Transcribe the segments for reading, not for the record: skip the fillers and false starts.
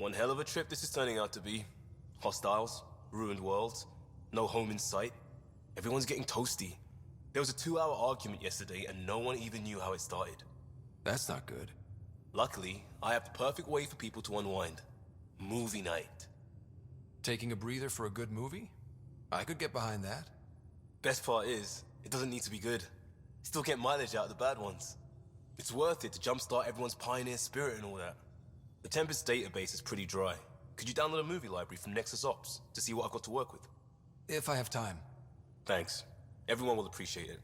One hell of a trip this is turning out to be. Hostiles, ruined worlds, no home in sight. Everyone's getting toasty. There was a 2-hour argument yesterday and no one even knew how it started. That's not good. Luckily, I have the perfect way for people to unwind. Movie night. Taking a breather for a good movie? I could get behind that. Best part is, it doesn't need to be good. Still get mileage out of the bad ones. It's worth it to jumpstart everyone's pioneer spirit and all that. The Tempest database is pretty dry. Could you download a movie library from Nexus Ops to see what I've got to work with? If I have time. Thanks. Everyone will appreciate it.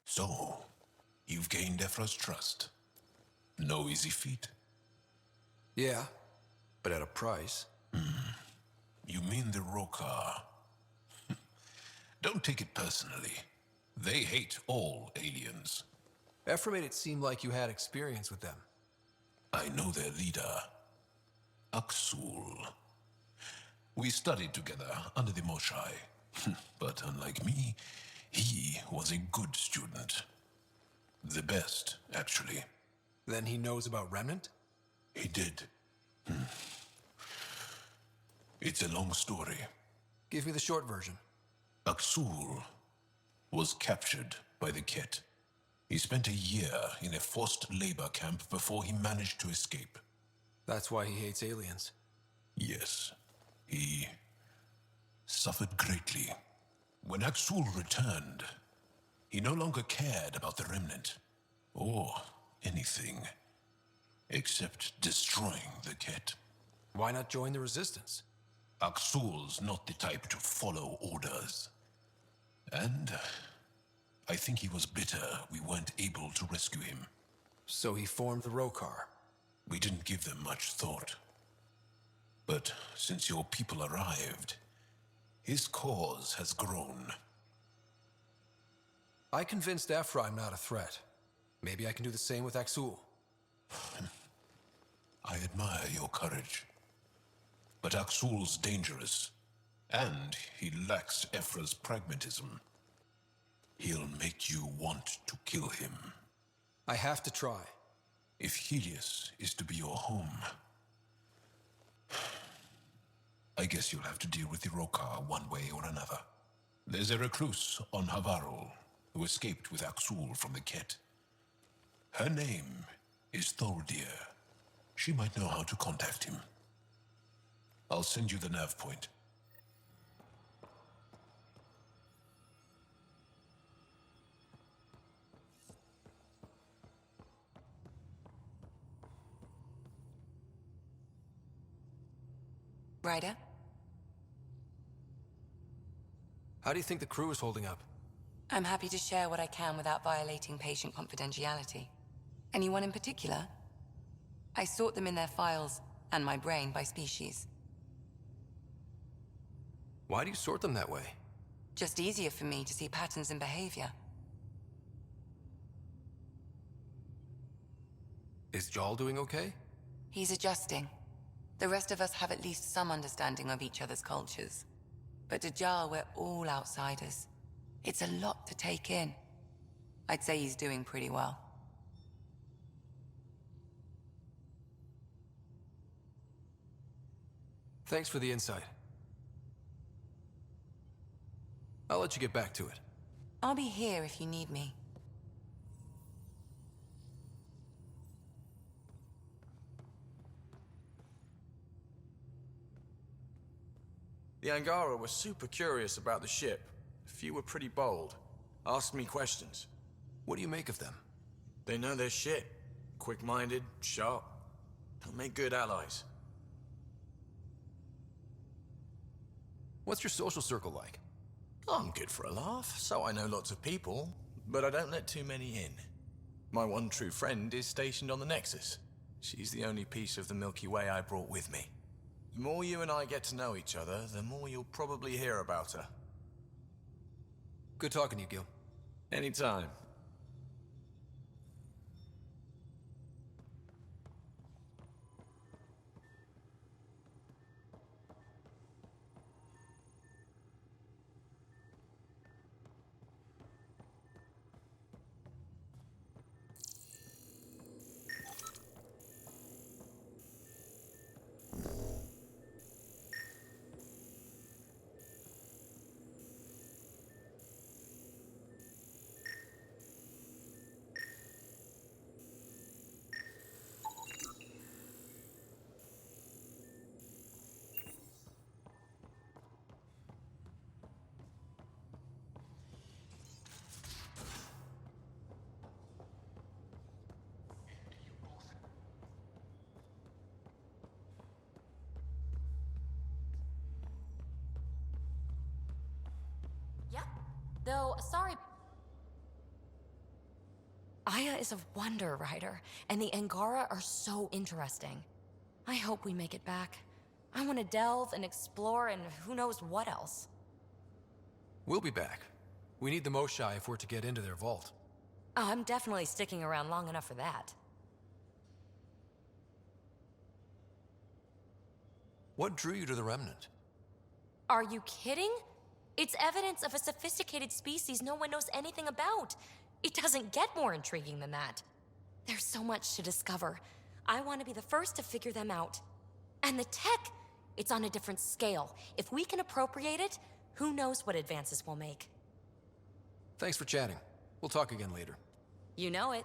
So, you've gained Ephra's trust. No easy feat. Yeah, but at a price. You mean the Rokar? Don't take it personally. They hate all aliens. Ephra made it seem like you had experience with them. I know their leader, Aksul. We studied together under the Moshai. But unlike me, he was a good student. The best, actually. Then he knows about Remnant? He did. It's a long story. Give me the short version. Aksul was captured by the Ket. He spent a year in a forced labor camp before he managed to escape. That's why he hates aliens. Yes, he suffered greatly. When Aksul returned, he no longer cared about the Remnant, or anything, except destroying the Ket. Why not join the Resistance? Aksul's not the type to follow orders. And I think he was bitter we weren't able to rescue him. So he formed the Rokar. We didn't give them much thought. But since your people arrived, his cause has grown. I convinced Ephra I'm not a threat. Maybe I can do the same with Aksul. I admire your courage. But Aksul's dangerous, and he lacks Ephra's pragmatism. He'll make you want to kill him. I have to try. If Helios is to be your home, I guess you'll have to deal with the Rokar one way or another. There's a recluse on Havaral who escaped with Aksul from the Ket. Her name is Thordir. She might know how to contact him. I'll send you the nav point. Ryder? How do you think the crew is holding up? I'm happy to share what I can without violating patient confidentiality. Anyone in particular? I sort them in their files, and my brain, by species. Why do you sort them that way? Just easier for me to see patterns in behavior. Is Jal doing okay? He's adjusting. The rest of us have at least some understanding of each other's cultures. But to Jal, we're all outsiders. It's a lot to take in. I'd say he's doing pretty well. Thanks for the insight. I'll let you get back to it. I'll be here if you need me. The Angara were super curious about the ship. A few were pretty bold. Asked me questions. What do you make of them? They know their shit. Quick-minded, sharp. They'll make good allies. What's your social circle like? I'm good for a laugh, so I know lots of people, but I don't let too many in. My one true friend is stationed on the Nexus. She's the only piece of the Milky Way I brought with me. The more you and I get to know each other, the more you'll probably hear about her. Good talking to you, Gil. Anytime. Though, sorry... Aya is a wonder rider, and the Angara are so interesting. I hope we make it back. I want to delve and explore and who knows what else. We'll be back. We need the Moshai if we're to get into their vault. Oh, I'm definitely sticking around long enough for that. What drew you to the Remnant? Are you kidding? It's evidence of a sophisticated species no one knows anything about. It doesn't get more intriguing than that. There's so much to discover. I want to be the first to figure them out. And the tech, it's on a different scale. If we can appropriate it, who knows what advances we'll make. Thanks for chatting. We'll talk again later. You know it.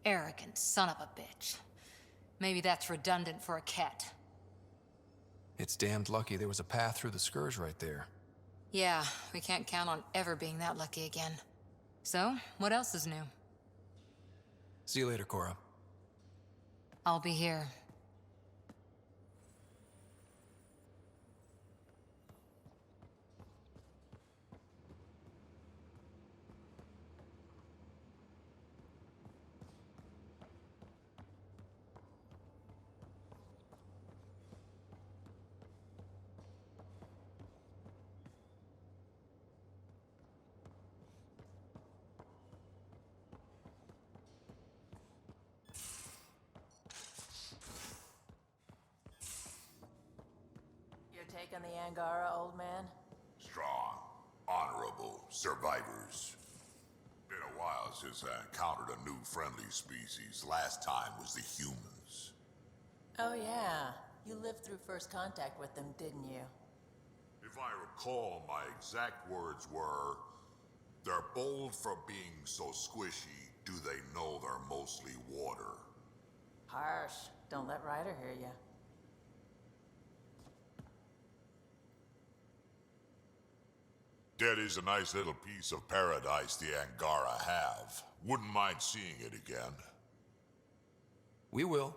Arrogant son of a bitch. Maybe that's redundant for a cat. It's damned lucky there was a path through the Scourge right there. Yeah, we can't count on ever being that lucky again. So, what else is new? See you later, Cora. I'll be here. Take on the Angara, old man? Strong, honorable survivors. Been a while since I encountered a new friendly species. Last time was the humans. Oh yeah, you lived through first contact with them, didn't you? If I recall, my exact words were, "They're bold for being so squishy. Do they know they're mostly water?" Harsh. Don't let Ryder hear you. That is a nice little piece of paradise the Angara have. Wouldn't mind seeing it again. We will.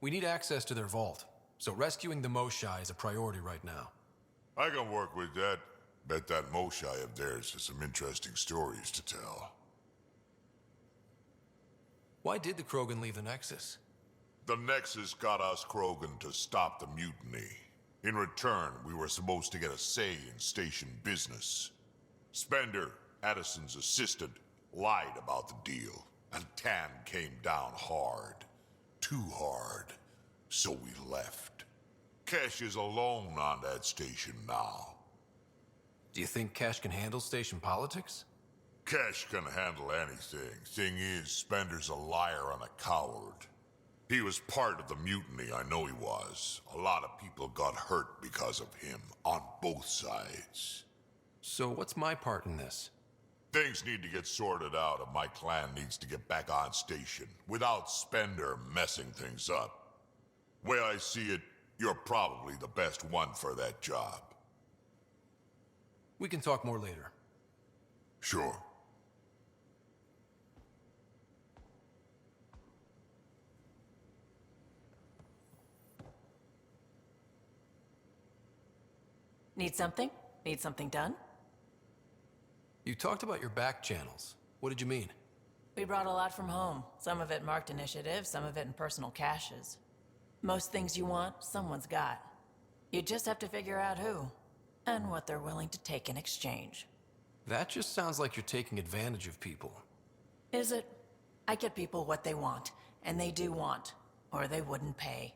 We need access to their vault, so rescuing the Moshai is a priority right now. I can work with that. Bet that Moshai of theirs has some interesting stories to tell. Why did the Krogan leave the Nexus? The Nexus got us Krogan to stop the mutiny. In return, we were supposed to get a say in station business. Spender, Addison's assistant, lied about the deal, and Tan came down hard. Too hard. So we left. Kesh is alone on that station now. Do you think Cash can handle station politics? Kesh can handle anything. Thing is, Spender's a liar and a coward. He was part of the mutiny, I know he was. A lot of people got hurt because of him, on both sides. So what's my part in this? Things need to get sorted out and my clan needs to get back on station, without Spender messing things up. Way I see it, you're probably the best one for that job. We can talk more later. Sure. Need something? Need something done? You talked about your back channels. What did you mean? We brought a lot from home. Some of it marked initiative, some of it in personal caches. Most things you want, someone's got. You just have to figure out who, and what they're willing to take in exchange. That just sounds like you're taking advantage of people. Is it? I get people what they want, and they do want. or they wouldn't pay.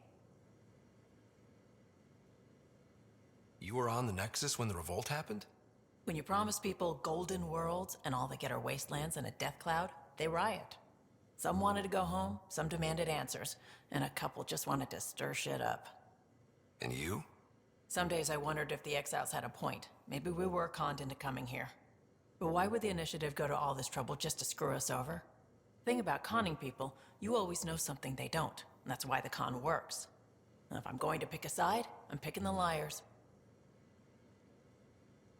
You were on the Nexus when the revolt happened? When you promise people golden worlds and all they get are wastelands and a death cloud, they riot. Some wanted to go home, some demanded answers, and a couple just wanted to stir shit up. And you? Some days I wondered if the exiles had a point. Maybe we were conned into coming here. But why would the initiative go to all this trouble just to screw us over? Thing about conning people, you always know something they don't, and that's why the con works. And if I'm going to pick a side, I'm picking the liars.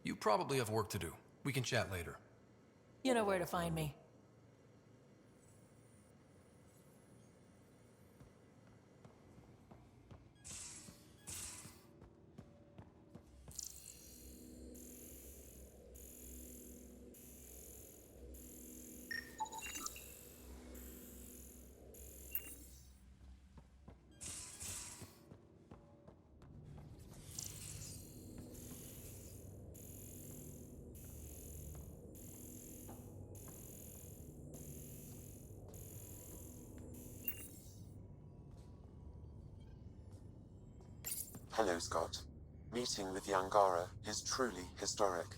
You probably have work to do. We can chat later. You know where to find me. Hello, Scott. Meeting with the Angara is truly historic.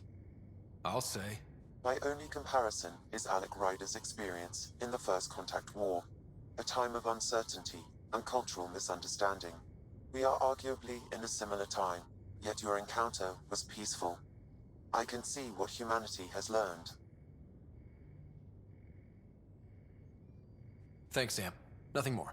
I'll say. My only comparison is Alec Ryder's experience in the First Contact War, a time of uncertainty and cultural misunderstanding. We are arguably in a similar time, yet your encounter was peaceful. I can see what humanity has learned. Thanks, Sam. Nothing more.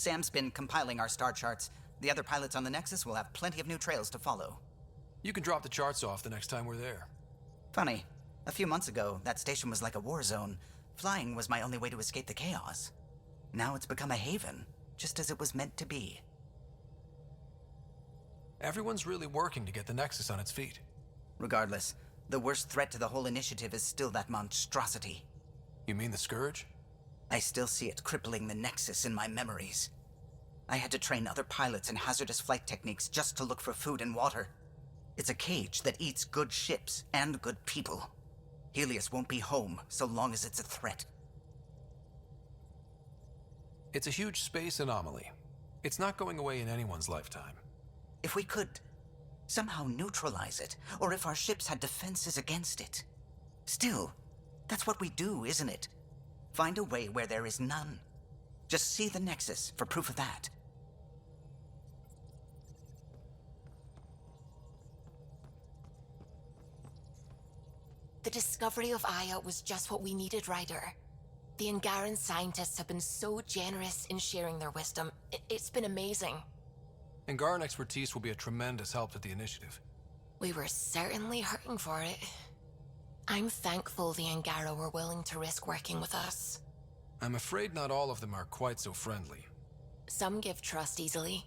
Sam's been compiling our star charts. The other pilots on the Nexus will have plenty of new trails to follow. You can drop the charts off the next time we're there. Funny. A few months ago, that station was like a war zone. Flying was my only way to escape the chaos. Now it's become a haven, just as it was meant to be. Everyone's really working to get the Nexus on its feet. Regardless, the worst threat to the whole initiative is still that monstrosity. You mean the Scourge? I still see it crippling the Nexus in my memories. I had to train other pilots in hazardous flight techniques just to look for food and water. It's a cage that eats good ships and good people. Helios won't be home so long as it's a threat. It's a huge space anomaly. It's not going away in anyone's lifetime. If we could somehow neutralize it, or if our ships had defenses against it. Still, that's what we do, isn't it? Find a way where there is none. Just see the Nexus for proof of that. The discovery of Aya was just what we needed, Ryder. The Angaran scientists have been so generous in sharing their wisdom. It's been amazing. Angaran expertise will be a tremendous help to the initiative. We were certainly hurting for it. I'm thankful the Angara were willing to risk working with us. I'm afraid not all of them are quite so friendly. Some give trust easily.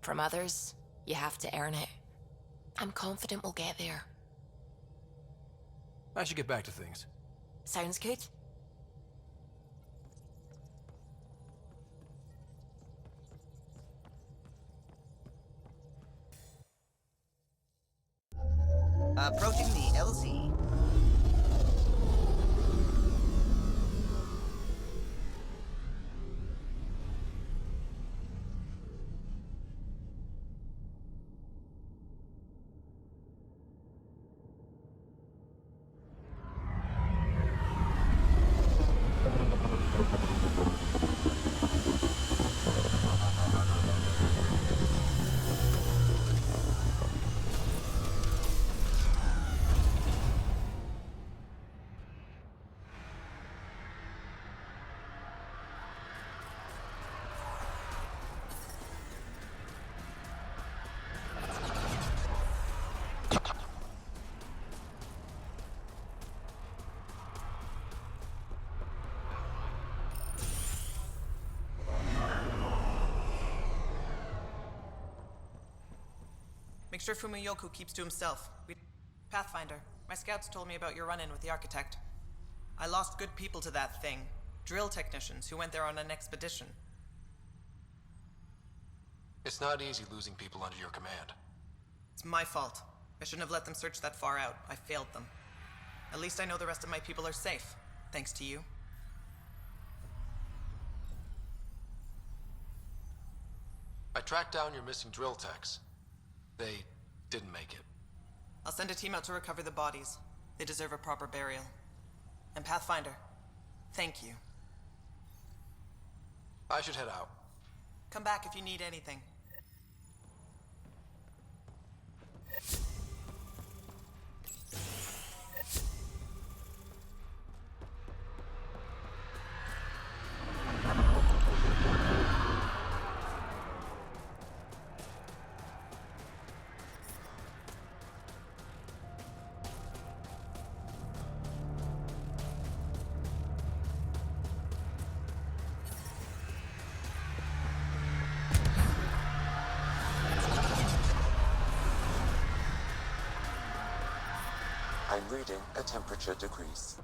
From others, you have to earn it. I'm confident we'll get there. I should get back to things. Sounds good. Approaching the LZ. Make sure Fumiyoku keeps to himself. Pathfinder, my scouts told me about your run-in with the architect. I lost good people to that thing. Drill technicians who went there on an expedition. It's not easy losing people under your command. It's my fault. I shouldn't have let them search that far out. I failed them. At least I know the rest of my people are safe, thanks to you. I tracked down your missing drill techs. They didn't make it. I'll send a team out to recover the bodies. They deserve a proper burial. And Pathfinder, thank you. I should head out. Come back if you need anything. I'm reading a temperature decrease.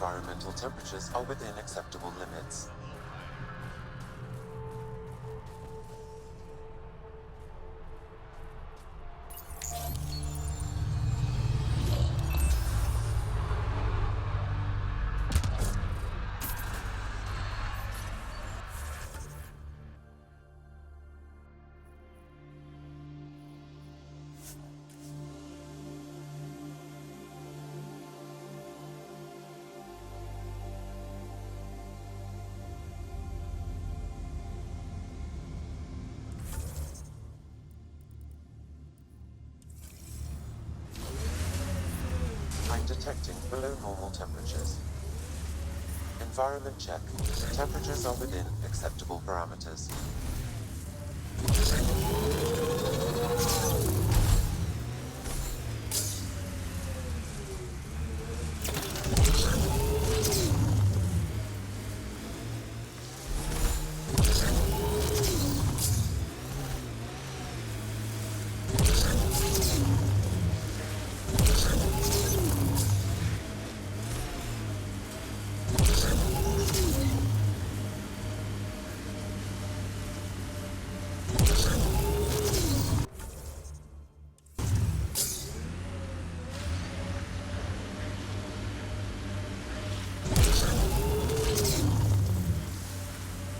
Environmental temperatures are within acceptable limits. I'm detecting below normal temperatures. Environment check. Temperatures are within acceptable parameters.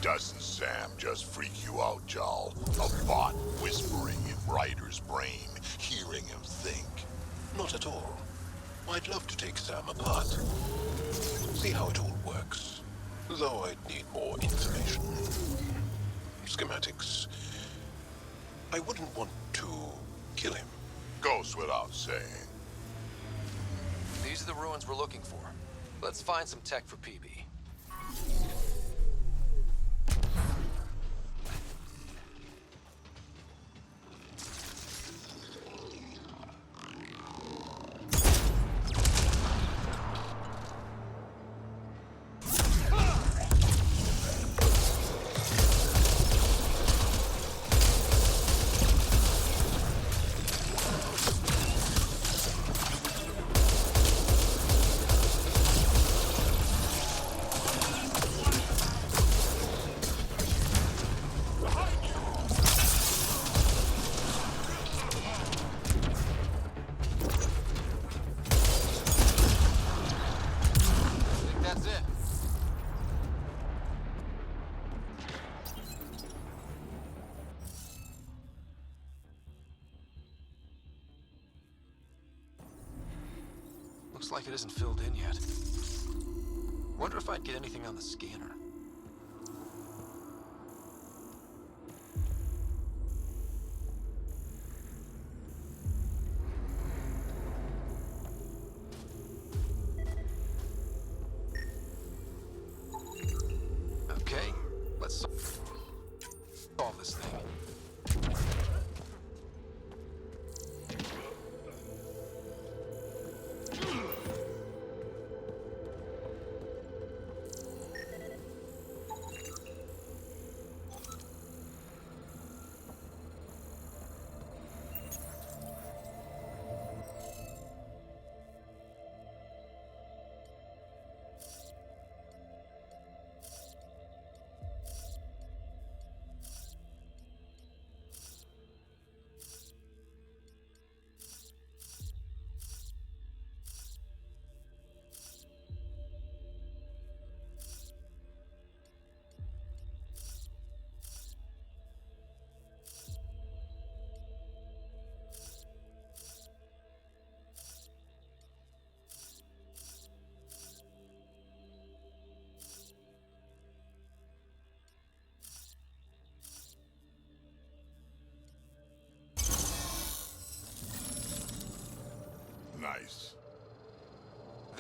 Doesn't Sam just freak you out, Jal? A bot whispering in Ryder's brain, hearing him think. Not at all. I'd love to take Sam apart. See how it all works. Though I'd need more information. Schematics. I wouldn't want to kill him. Goes without saying. These are the ruins we're looking for. Let's find some tech for Phoebe. Looks like it isn't filled in yet. Wonder if I'd get anything on the scanner.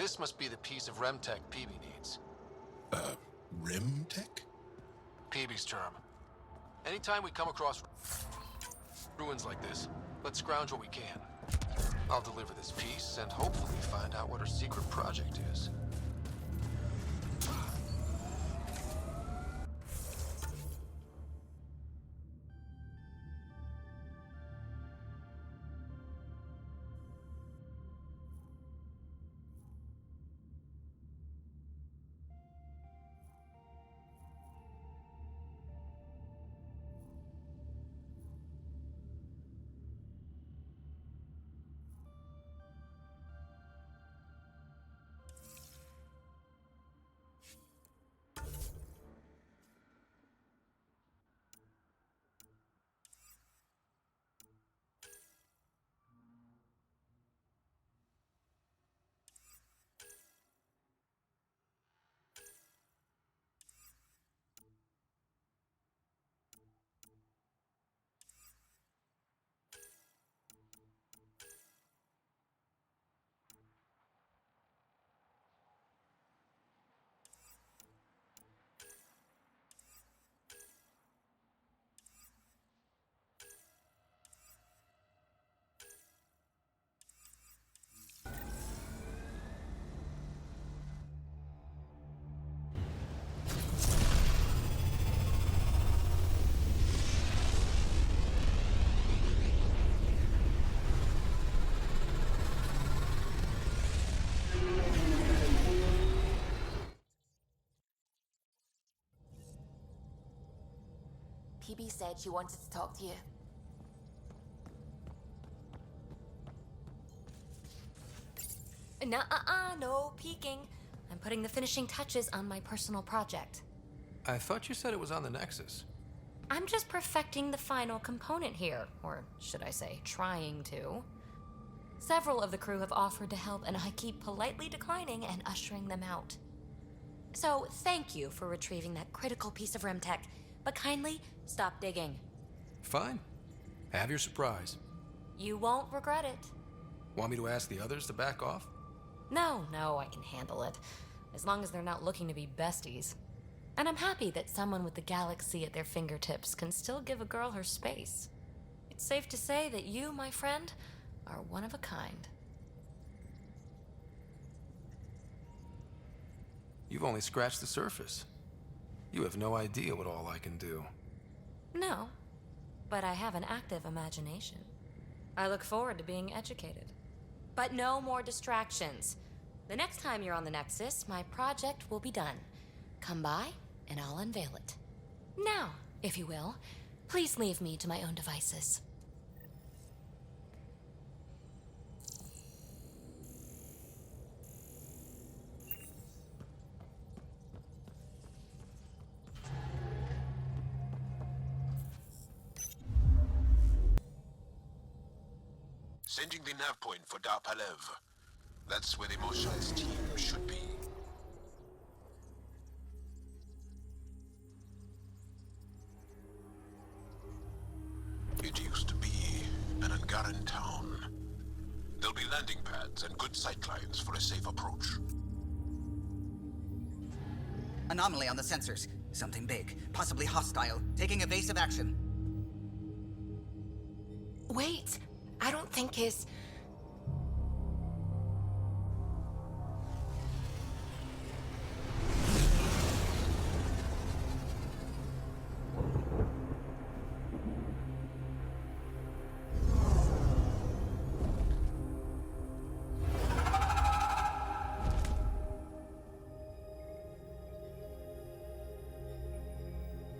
This must be the piece of Remtech Phoebe needs. Rim tech? Phoebe's term. Anytime we come across ruins like this, let's scrounge what we can. I'll deliver this piece and hopefully find out what her secret project is. Phoebe said she wanted to talk to you. No peeking. I'm putting the finishing touches on my personal project. I thought you said it was on the Nexus. I'm just perfecting the final component here, or should I say, trying to. Several of the crew have offered to help, and I keep politely declining and ushering them out. So, thank you for retrieving that critical piece of Remtech, but kindly stop digging. Fine. Have your surprise. You won't regret it. Want me to ask the others to back off? No, I can handle it. As long as they're not looking to be besties. And I'm happy that someone with the galaxy at their fingertips can still give a girl her space. It's safe to say that you, my friend, are one of a kind. You've only scratched the surface. You have no idea what all I can do. No, but I have an active imagination. I look forward to being educated. But no more distractions. The next time you're on the Nexus, my project will be done. Come by, and I'll unveil it. Now, if you will, please leave me to my own devices. Sending the nav point for Darpalev. That's where the Moshai's team should be. It used to be an Angaran town. There'll be landing pads and good sightlines for a safe approach. Anomaly on the sensors. Something big, possibly hostile, taking evasive action. Wait, I don't think his...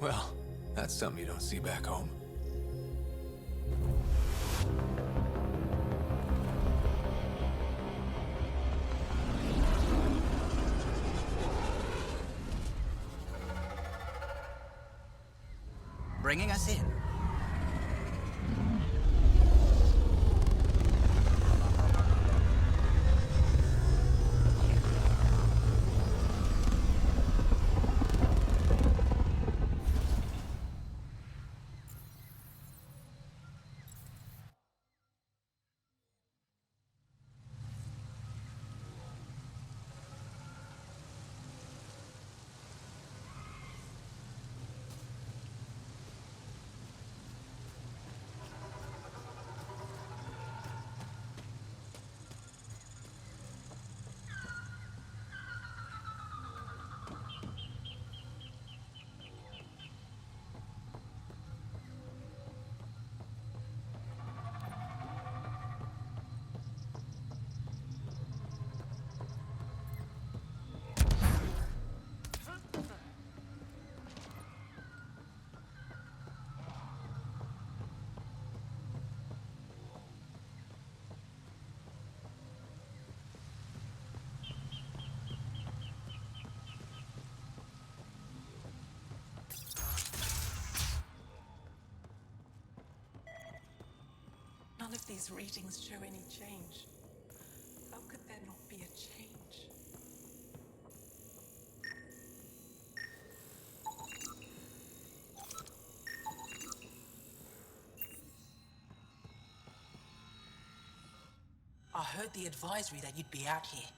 Well, that's something you don't see back home. Bringing us in. None of these readings show any change. How could there not be a change? I heard the advisory that you'd be out here.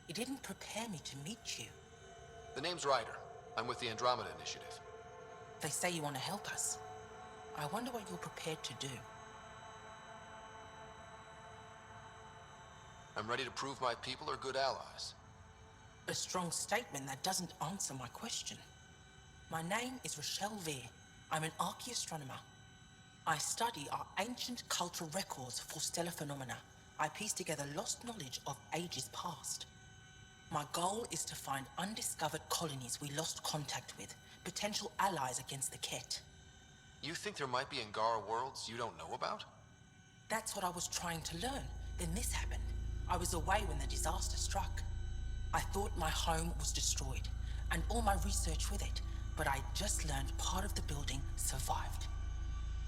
It didn't prepare me to meet you. The name's Ryder. I'm with the Andromeda Initiative. They say you want to help us. I wonder what you're prepared to do. I'm ready to prove my people are good allies. A strong statement that doesn't answer my question. My name is Rochelle Veer. I'm an archaeoastronomer. I study our ancient cultural records for stellar phenomena. I piece together lost knowledge of ages past. My goal is to find undiscovered colonies we lost contact with, potential allies against the Ket. You think there might be Angara worlds you don't know about? That's what I was trying to learn. Then this happened. I was away when the disaster struck. I thought my home was destroyed, and all my research with it, but I just learned part of the building survived.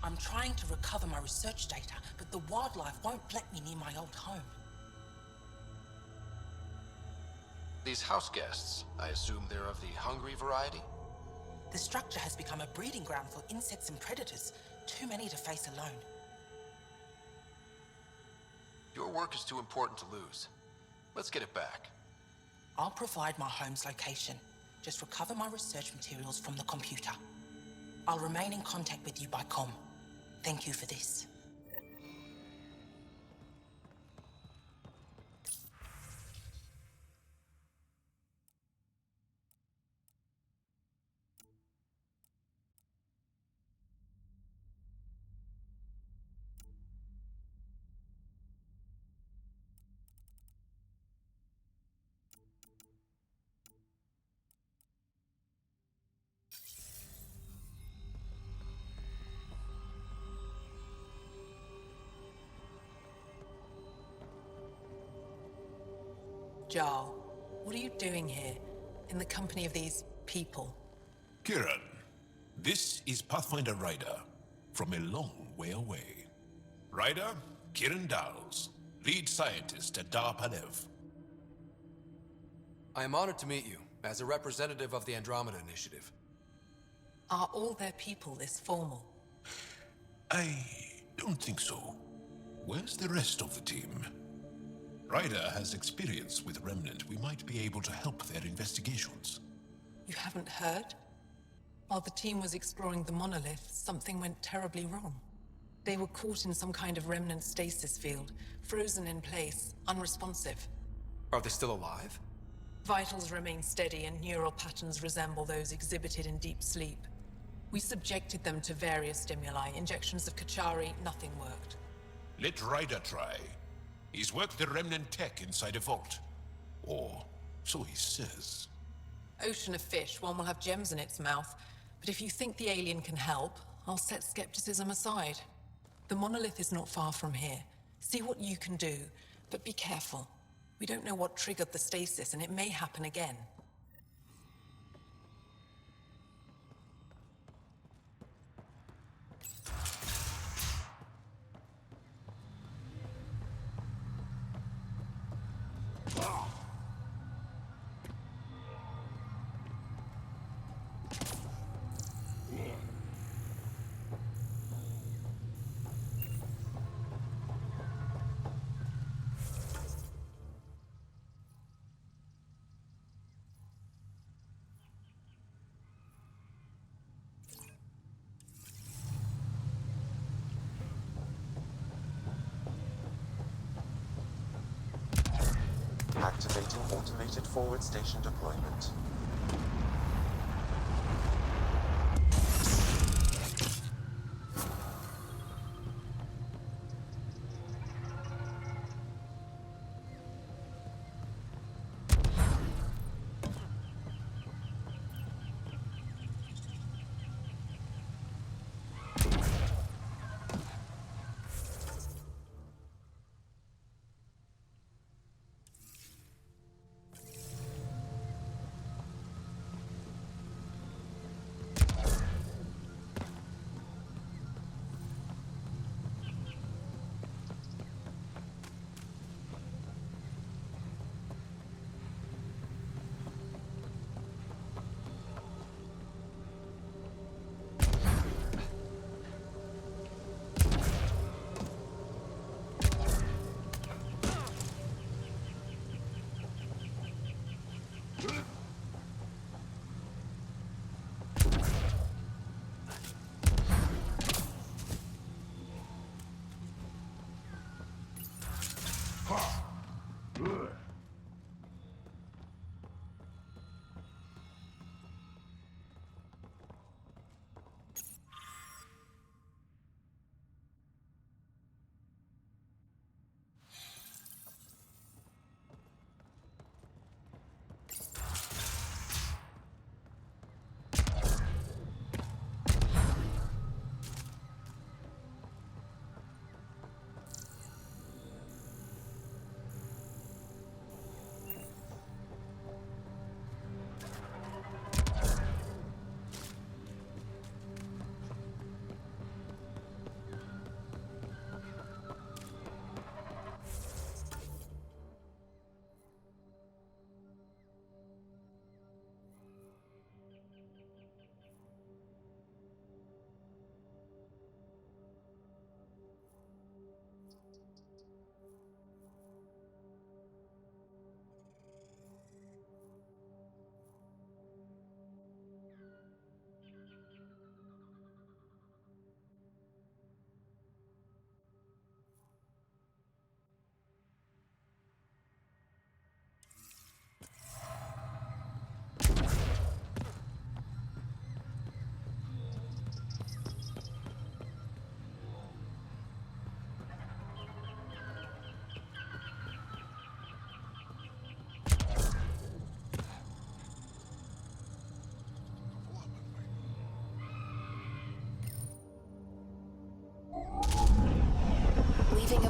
I'm trying to recover my research data, but the wildlife won't let me near my old home. These house guests, I assume they're of the hungry variety? The structure has become a breeding ground for insects and predators, too many to face alone. Your work is too important to lose. Let's get it back. I'll provide my home's location. Just recover my research materials from the computer. I'll remain in contact with you by comm. Thank you for this. Jarl, what are you doing here, in the company of these people? Kieran, this is Pathfinder Ryder, from a long way away. Ryder, Kieran Dowles, lead scientist at Dar Panev. I am honored to meet you, as a representative of the Andromeda Initiative. Are all their people this formal? I don't think so. Where's the rest of the team? Ryder has experience with Remnant. We might be able to help their investigations. You haven't heard? While the team was exploring the monolith, something went terribly wrong. They were caught in some kind of remnant stasis field, frozen in place, unresponsive. Are they still alive? Vitals remain steady and neural patterns resemble those exhibited in deep sleep. We subjected them to various stimuli, injections of Kachari, nothing worked. Let Ryder try. He's worked the Remnant tech inside a vault. Or so he says. Ocean of fish, one will have gems in its mouth. But if you think the alien can help, I'll set skepticism aside. The monolith is not far from here. See what you can do, but be careful. We don't know what triggered the stasis, and it may happen again. Activating automated forward station deployment.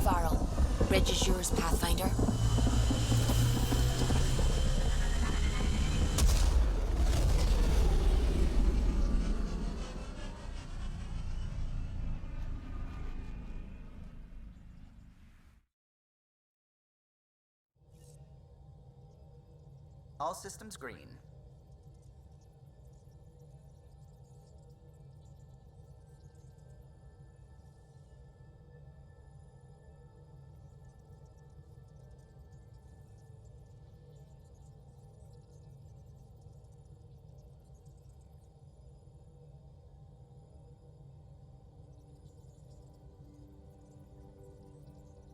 Havaral. Bridge is yours, Pathfinder. All systems green.